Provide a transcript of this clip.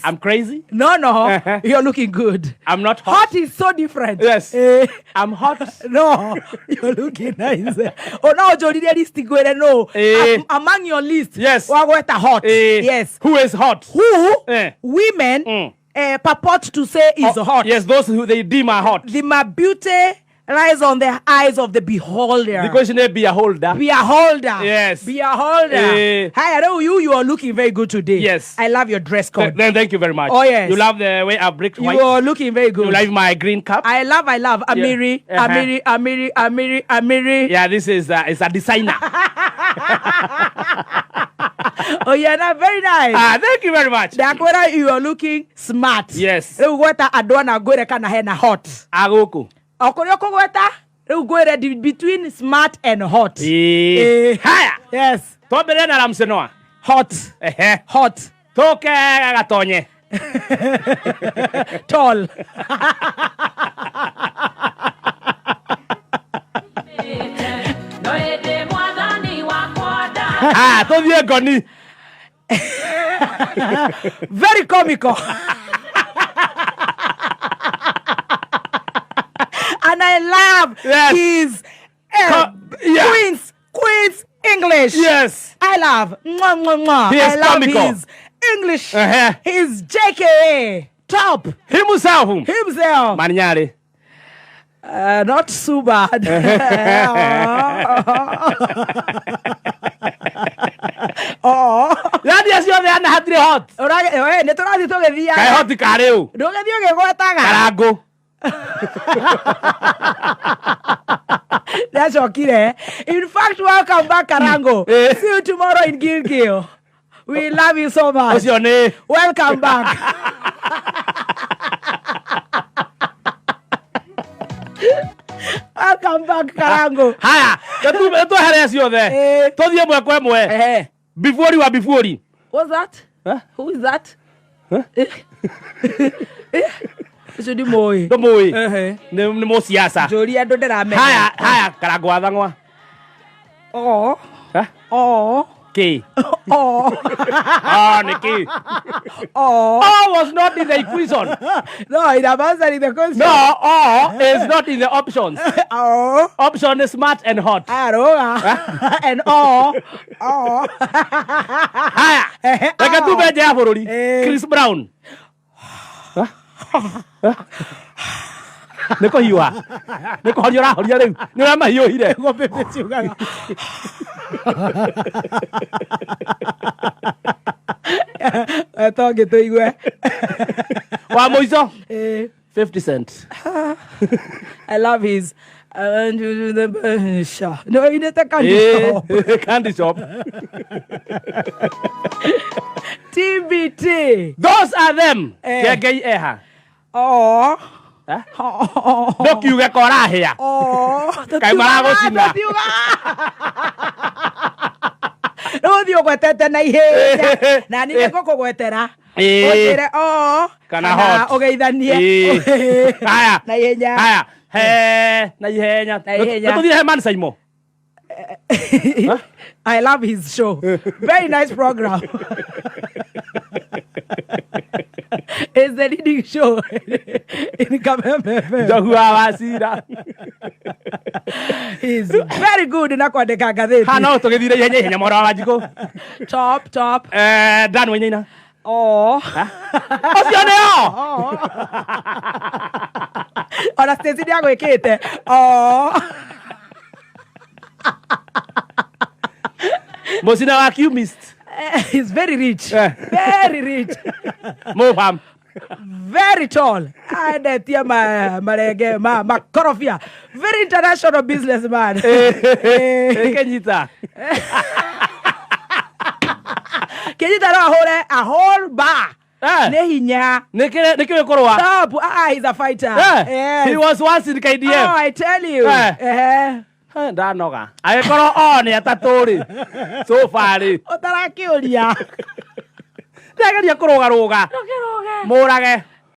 I'm crazy? No. You're looking good. I'm not hot. Hot is so different. Yes. I'm hot. No, you're looking nice. Oh, no, Jody, no. Among your list. Yes. Hot. Yes. Who is hot? Who women purport to say is hot. Yes, those who they deem are hot. The beauty lies on the eyes of the beholder. Because you need to be a holder. Be a holder. Yes. Be a holder. Hi, I know you are looking very good today. Yes. I love your dress code. Then thank you very much. Oh, yes. You love the way I bricked white. You are looking very good. You like my green cup? I love. Amiri. Yeah, this is it's a designer. Oh, yeah, that's very nice. Thank you very much. You are looking smart. Yes. What I don't go to kind of hot. Agoko. Between smart and hot. Haya. Yes. Tobere na ramsenoa. Hot. Hot. Toke gatonye. Tall. Tovie goni. Very comical. And I love his Queen's English. Yes. I love. He is comical. His English. His JKA. Top. Himself. Maniare. Not so bad. Ladi asio the ana hatri hot. Netora ditoge dia. Kai hot kareu. Doge dioge gotaga. Karago. That's okay. In fact, welcome back, Karango. See you tomorrow in Gilgil. We love you so much. What's your name? Welcome back. Welcome back, Karango. Haya. Ito hare asio the. Todie mwe. Before you. What's that? Huh? Who is that? Huh? It's the boy. The boy. Ne mo siasa. Joli ado de la me. Haya, karagwa dangwa. Oh. Huh? Oh. K. Oh. Nikki. Oh. Was not in the equation. No, it was in the question. No, is not in the options. Oh. Option is smart and hot. And Haya. Like tu beje aforori. Chris Brown. Neko hiwa. Neko horiora riu. Ni rama hiyo hire. Ngo pepe ciugaga. Etonge tuigue. Wa moizo. 50 cents. I love his no, in the candy shop. TBT. Those are them. Oh. Look, you get caught here. Oh. Kaimarago. No, Dio gwetete na ihe. Na ni koko gwetera. Otire kana hot. Ogeithanie. Haya. Na ihenya. Haya. Na ihenya. Tuthire he man saimo. I love his show. Very nice program. It's the leading show in Kameme. He's very good in Aquadeca Gazette. Hano to get the Morajico. Top. Dan Winina. Oh. What's your name? Anastasia Kete. Oh. Mosina like you missed. He's very rich. Very rich. Move Very tall. And Korofia. Very international businessman. Kenjita. Kenjita a whole bar. Nehinya. Stop. He's a fighter. Yes. He was once in KDF. Oh, I tell you. Danoga. I got on at Tatori. So far. Otara kill ya. Daga dia kroga roga. Morage.